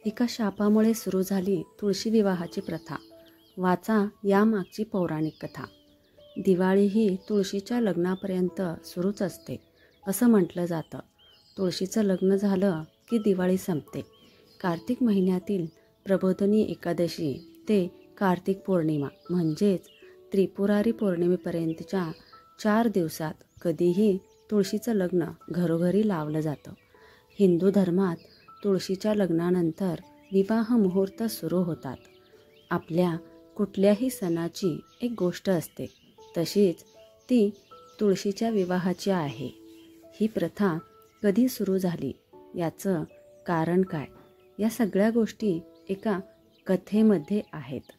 एका शापामुळे सुरू झाली तुळशी विवाहाची प्रथा. वाचा यामागची पौराणिक कथा. दिवाळी ही तुळशीच्या लग्नापर्यंत सुरूच असते असं म्हटलं जातं. तुळशीचं लग्न झालं की दिवाळी संपते. कार्तिक महिन्यातील प्रबोधिनी एकादशी ते कार्तिक पौर्णिमा म्हणजेच त्रिपुरारी पौर्णिमेपर्यंतच्या 4 दिवसात कधीही तुळशीचं लग्न घरोघरी लावलं जातं. हिंदू धर्मात तुळशीच्या लग्नानंतर विवाह मुहूर्त सुरू होतात. आपल्या कुठल्याही सणाची एक गोष्ट असते, तशीच ती तुळशीच्या विवाहाची आहे. ही प्रथा कधी सुरू झाली, याचं कारण काय, या सगळ्या गोष्टी एका कथेमध्ये आहेत.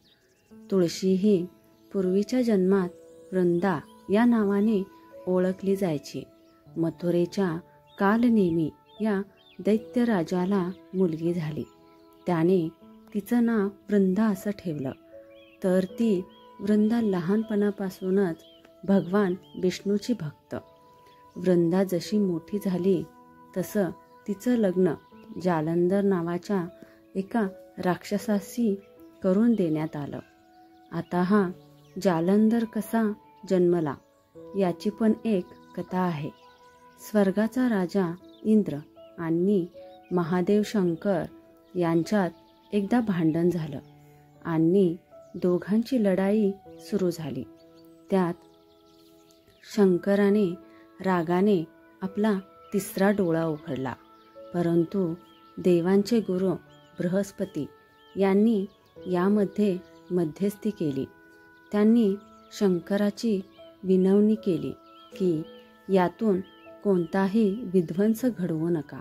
तुळशी ही पूर्वीच्या जन्मात वृंदा या नावाने ओळखली जायची. मथुरेच्या कालनेमी या दैत्य राजाला मुलगी झाली. त्याने तिचं नाव वृंदा असं ठेवलं. तर ती वृंदा लहानपणापासूनच भगवान विष्णूची भक्त. वृंदा जशी मोठी झाली तसं तिचं लग्न जालंधर नावाच्या एका राक्षसाशी करून देण्यात आलं. आता हा जालंधर कसा जन्मला याची पण एक कथा आहे. स्वर्गाचा राजा इंद्र आणि महादेव शंकर यांच्यात एकदा भांडण झालं आणि दोघांची लढाई सुरू झाली. त्यात शंकराने रागाने आपला तिसरा डोळा उघडला, परंतु देवांचे गुरु बृहस्पती यांनी यामध्ये मध्यस्थी केली. त्यांनी शंकराची विनवणी केली की यातून कोणताही विध्वंस घडवू नका,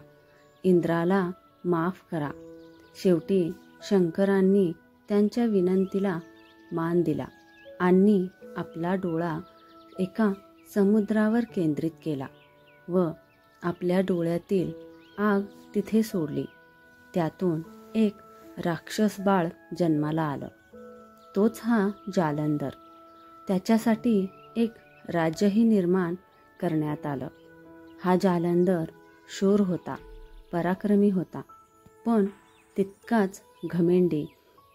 इंद्राला माफ करा. शेवटी शंकरांनी त्यांच्या विनंतीला मान दिला आणि आपला डोळा एका समुद्रावर केंद्रित केला व आपल्या डोळ्यातील आग तिथे सोडली. त्यातून एक राक्षस बाळ जन्माला आलं. तोच हा जालंधर. त्याच्यासाठी एक राज्यही निर्माण करण्यात आलं. हा जालंधर शूर होता, पराक्रमी होता, पण तितकाच घमेंडी,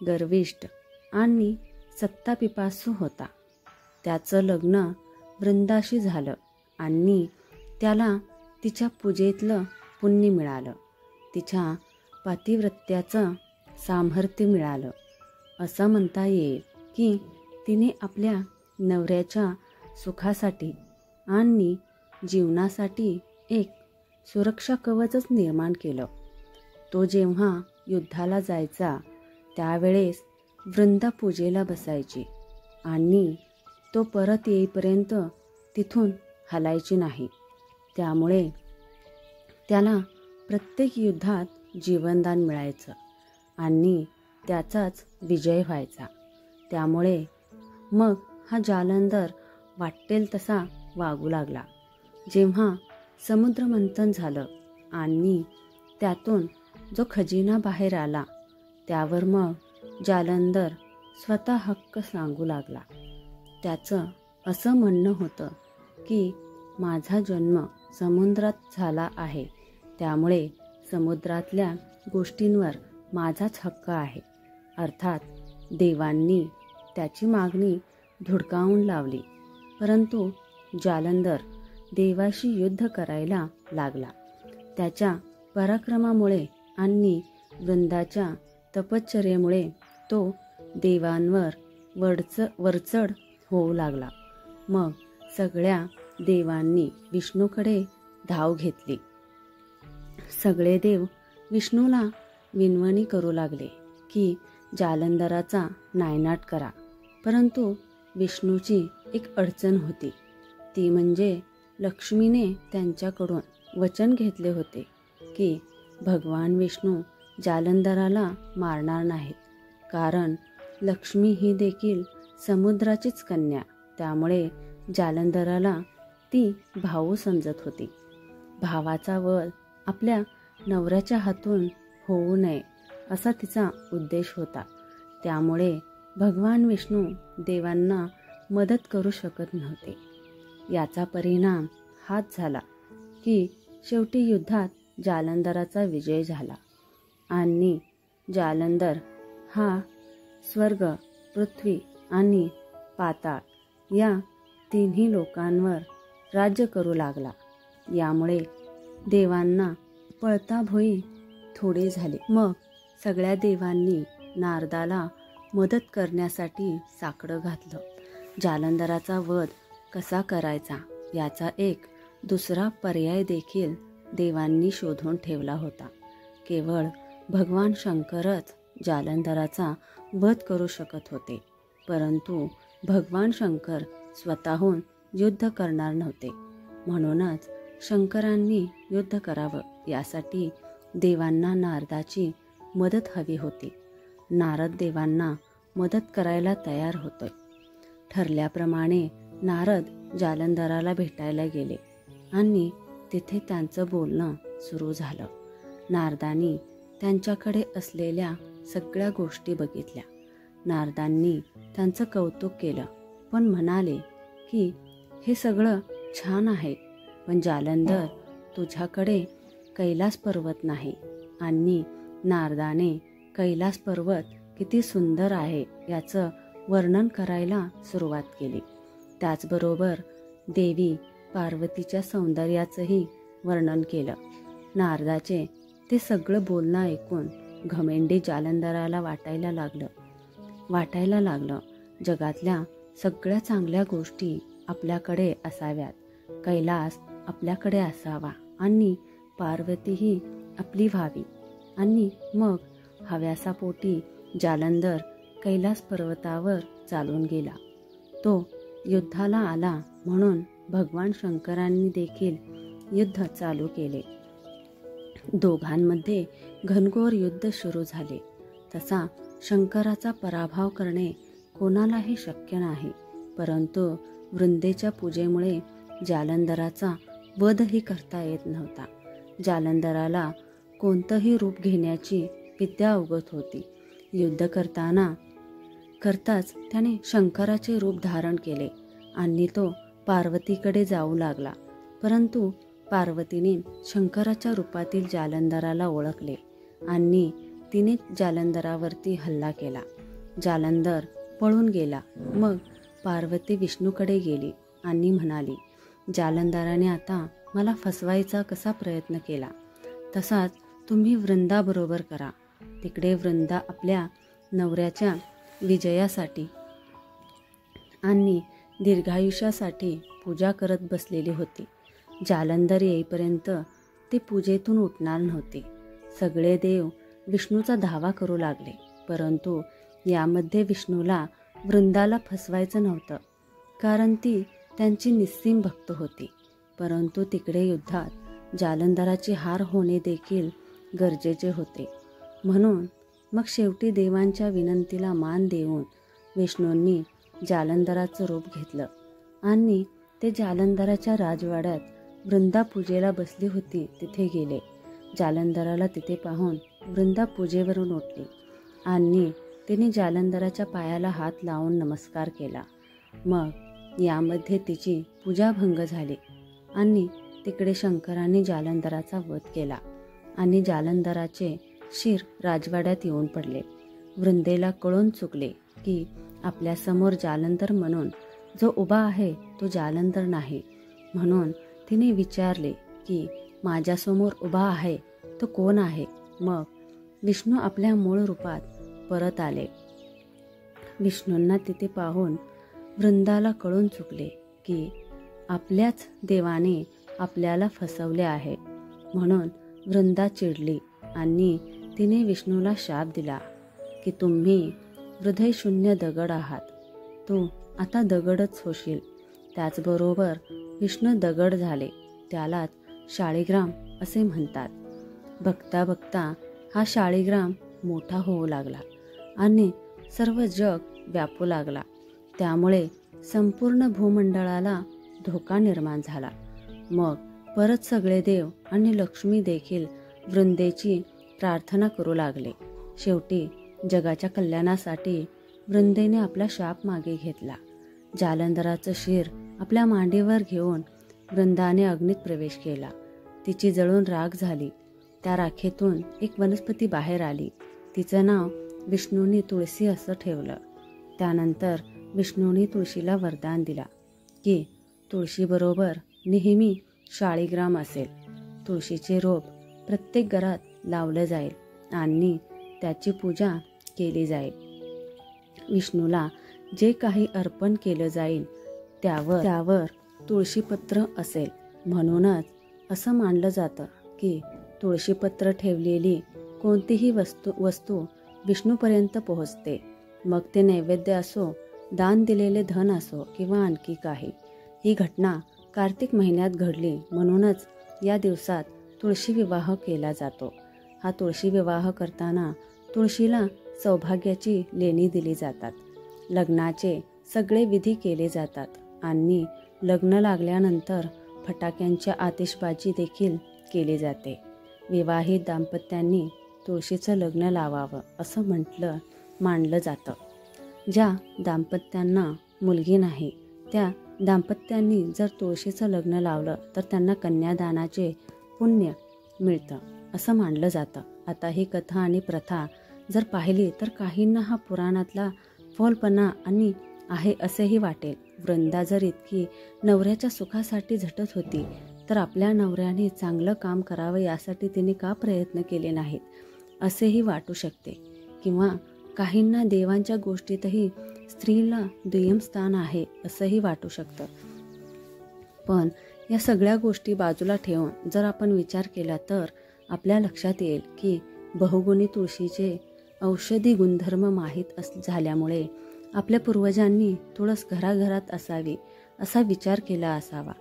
गर्विष्ठ आणि सत्तापिपासू होता. त्याचं लग्न वृंदाशी झालं आणि त्याला तिच्या पूजेतलं पुण्य मिळालं. तिच्या पातिव्रत्याचं सामर्थ्य मिळालं. असं म्हणता येईल की तिने आपल्या नवऱ्याच्या सुखासाठी आणि जीवनासाठी एक सुरक्षा कवचच निर्माण केलं. तो जेव्हा युद्धाला जायचा त्यावेळेस वृंदा पूजेला बसायची आणि तो परत येईपर्यंत तिथून हलायची नाही. त्यामुळे त्याला प्रत्येक युद्धात जीवनदान मिळायचं आणि त्याचाच विजय व्हायचा. त्यामुळे मग हा जालंधर वाटेल तसा वागू लागला. जेव्हा समुद्रमंथन झालं आणि त्यातून जो खजिना बाहेर आला, त्यावर मग जालंधर स्वतः हक्क सांगू लागला. त्याचं असं म्हणणं होतं की माझा जन्म समुद्रात झाला आहे, त्यामुळे समुद्रातल्या गोष्टींवर माझाच हक्क आहे. अर्थात देवांनी त्याची मागणी धुडकावून लावली, परंतु जालंधर देवाशी युद्ध करायला लागला. त्याच्या पराक्रमामुळे आणि वृंदाच्या तपश्चर्येमुळे तो देवांवर वरचढ होऊ लागला. मग सगळ्या देवांनी विष्णूकडे धाव घेतली. सगळे देव विष्णूला विनवणी करू लागले की जालंधराचा नायनाट करा. परंतु विष्णूची एक अडचण होती. ती म्हणजे लक्ष्मीने त्यांच्याकडून वचन घेतले होते की भगवान विष्णू जालंधराला मारणार नाहीत, कारण लक्ष्मी ही देखील समुद्राचीच कन्या. त्यामुळे जालंधराला ती भाऊ समजत होती. भावाचा वध आपल्या नवऱ्याच्या हातून होऊ नये असा तिचा उद्देश होता. त्यामुळे भगवान विष्णू देवांना मदत करू शकत नव्हते. याचा परिणाम हाच झाला की शेवटी युद्धात जालंधराचा विजय झाला आणि जालंधर हा स्वर्ग, पृथ्वी आणि पाताळ या तिन्ही लोकांवर राज्य करू लागला. यामुळे देवांना पळता भोई थोडे झाले. मग सगळ्या देवांनी नारदाला मदत करण्यासाठी साकडं घातलं. जालंधराचा वध कसा करायचा याचा एक दुसरा पर्याय देखील देवांनी शोधून ठेवला होता. केवळ भगवान शंकरच जालंधराचा वध करू शकत होते. परंतु भगवान शंकर स्वतःहून युद्ध करणार नव्हते. म्हणूनच शंकरांनी युद्ध करावं यासाठी देवांना नारदाची मदत हवी होती. नारद देवांना मदत करायला तयार होते. ठरल्याप्रमाणे नारद जालंधराला भेटायला गेले आणि तिथे त्यांचं बोलणं सुरू झालं. नारदांनी त्यांच्याकडे असलेल्या सगळ्या गोष्टी बघितल्या. नारदांनी त्यांचं कौतुक केलं, पण म्हणाले की हे सगळं छान आहे, पण जालंधर तुझ्याकडे कैलास पर्वत नाही. आणि नारदाने कैलास पर्वत किती सुंदर आहे याचं वर्णन करायला सुरुवात केली. त्याचबरोबर देवी पार्वतीच्या सौंदर्याचंही वर्णन केलं. नारदाचे ते सगळं बोलणं ऐकून घमेंडी जालंधराला वाटायला लागलं जगातल्या सगळ्या चांगल्या गोष्टी आपल्याकडे असाव्यात, कैलास आपल्याकडे असावा आणि पार्वतीही आपली व्हावी. आणि मग हव्यासापोटी जालंधर कैलास पर्वतावर चालून गेला. तो युद्धाला आला म्हणून भगवान शंकरांनी देखील युद्ध चालू केले. दोघांमध्ये घनघोर युद्ध सुरू झाले. तसा शंकराचा पराभव करणे कोणालाही शक्य नाही. परंतु वृंदेच्या पूजेमुळे जालंधराचा वधही करता येत नव्हता. जालंधराला कोणतंही रूप घेण्याची विद्या अवगत होती. युद्ध करताच त्याने शंकराचे रूप धारण केले आणि तो पार्वतीकडे जाऊ लागला. परंतु पार्वतीने शंकराच्या रूपातील जालंधराला ओळखले आणि तिने जालंधरावरती हल्ला केला. जालंधर पळून गेला. मग पार्वती विष्णूकडे गेली आणि म्हणाली, जालंधराने आता मला फसवायचा कसा प्रयत्न केला तसाच तुम्ही वृंदाबरोबर करा. तिकडे वृंदा आपल्या नवऱ्याच्या विजयासाठी आणि दीर्घायुष्यासाठी पूजा करत बसलेली होती. जालंधर येईपर्यंत ते पूजेतून उठणार नव्हते. सगळे देव विष्णूचा धावा करू लागले. परंतु यामध्ये विष्णूला वृंदाला फसवायचं नव्हतं, कारण ती त्यांची निस्सीम भक्त होती. परंतु तिकडे युद्धात जालंधराची हार होणे देखील गरजेचे होते. म्हणून मग शेवटी देवांच्या विनंतीला मान देऊन विष्णूंनी जालंधराचं रूप घेतलं आणि ते जालंधराच्या राजवाड्यात वृंदा पूजेला बसली होती तिथे गेले. जालंधराला तिथे पाहून वृंदा पूजेवरून उठली आणि तिने जालंधराच्या पायाला हात लावून नमस्कार केला. मग यामध्ये तिची पूजाभंग झाली आणि तिकडे शंकराने जालंधराचा वध केला आणि जालंधराचे शिर राजवाड्यात येऊन पडले. वृंदेला कळून चुकले की आपल्यासमोर जालंधर म्हणून जो उभा आहे तो जालंधर नाही. म्हणून तिने विचारले की माझ्यासमोर उभा आहे तो कोण आहे. मग विष्णू आपल्या मूळ रूपात परत आले. विष्णूंना तिथे पाहून वृंदाला कळून चुकले की आपल्याच देवाने आपल्याला फसवले आहे. म्हणून वृंदा चिडली आणि तिने विष्णूला शाप दिला की तुम्ही हृदयशून्य दगड आहात, तू आता दगडच होशील. त्याचबरोबर विष्णू दगड झाले. त्यालाच शाळीग्राम असे म्हणतात. बघता बघता हा शाळीग्राम मोठा होऊ लागला आणि सर्व जग व्यापू लागला. त्यामुळे संपूर्ण भूमंडळाला धोका निर्माण झाला. मग परत सगळे देव आणि लक्ष्मी देखील वृंदेची प्रार्थना करू लागले. शेवटी जगाच्या कल्याणासाठी वृंदेने आपला शाप मागे घेतला. जालंधराचं शिर आपल्या मांडीवर घेऊन वृंदाने अग्नीत प्रवेश केला. तिची जळून राख झाली. त्या राखेतून एक वनस्पती बाहेर आली. तिचं नाव विष्णूंनी तुळशी असं ठेवलं. त्यानंतर विष्णूंनी तुळशीला वरदान दिला की तुळशीबरोबर नेहमी शाळीग्राम असेल. तुळशीचे रोप प्रत्येक घरात लावलं जाईल आणि त्याची पूजा केली जाईल. विष्णूला जे काही अर्पण केलं जाईल त्यावर तुळशीपत्र असेल. म्हणूनच असं मानलं जातं की तुळशीपत्र ठेवलेली कोणतीही वस्तू विष्णूपर्यंत पोहोचते. मग ते नैवेद्य असो, दान दिलेले धन असो किंवा आणखी काही. ही घटना कार्तिक महिन्यात घडली, म्हणूनच या दिवसात तुळशी विवाह केला जातो. हा तुळशी विवाह करताना तुळशीला सौभाग्याची लेणी दिली जातात. लग्नाचे सगळे विधी केले जातात आणि लग्न लागल्यानंतर फटाक्यांच्या आतिषबाजी देखील केली जाते. विवाहित दाम्पत्यांनी तुळशीचं लग्न लावावं असं मानलं जातं. ज्या दाम्पत्यांना मुलगी नाही त्या दाम्पत्यांनी जर तुळशीचं लग्न लावलं तर त्यांना कन्यादानाचे पुण्य मिळतं असं मानलं जातं. आता ही कथा आणि प्रथा जर पाहिली तर काहींना हा पुराणातला फोलपणा आणि आहे असेही वाटेल. वृंदा जर इतकी नवऱ्याच्या सुखासाठी झटत होती तर आपल्या नवऱ्याने चांगलं काम करावं यासाठी तिने का प्रयत्न केले नाहीत असेही वाटू शकते. किंवा काहींना देवांच्या गोष्टीतही स्त्रीला दुय्यम स्थान आहे असंही वाटू शकतं. पण या सगळ्या गोष्टी बाजूला ठेवून जर आपण विचार केला तर आपल्या लक्षात येईल की बहुगुणी तुळशीचे औषधी गुणधर्म माहीत झाल्यामुळे आपल्या पूर्वजांनी तुळस घराघरात असावी असा विचार केला असावा.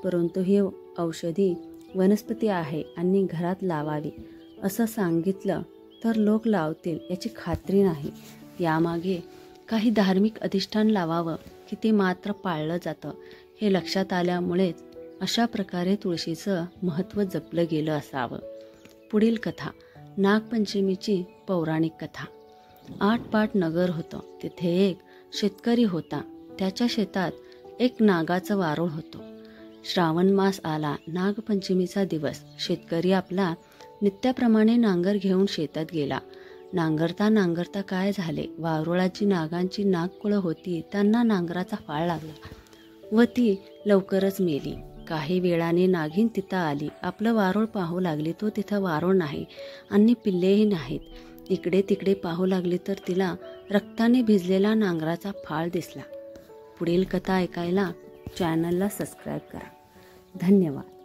परंतु ही औषधी वनस्पती आहे आणि घरात लावावी असं सांगितलं तर लोक लावतील याची खात्री नाही. यामागे काही धार्मिक अधिष्ठान लावावं की ते मात्र पाळलं जातं हे लक्षात आल्यामुळेच अशा प्रकारे तुळशीचं महत्त्व जपलं गेलं असावं. पुढील कथा नागपंचमीची पौराणिक कथा. 8 पाट नगर होतं. तिथे एक शेतकरी होता. त्याच्या शेतात एक नागाचं वारूळ होतं. श्रावण मास आला, नागपंचमीचा दिवस. शेतकरी आपला नित्याप्रमाणे नांगर घेऊन शेतात गेला. नांगरता काय झाले, वारुळाची नागांची नागकुळं होती त्यांना नांगराचा फाळ लागला व ती लवकरच मेली. काही वेळाने नागिन तिथं आली. आपलं वारूळ पाहू लागली. तो तिथं वारूळ नाही आणि पिल्लेही नाहीत. इकडे तिकडे पाहू लागली तर तिला रक्ताने भिजलेला नांगराचा फाळ दिसला. पुढील कथा ऐकायला चॅनलला सबस्क्राईब करा. धन्यवाद.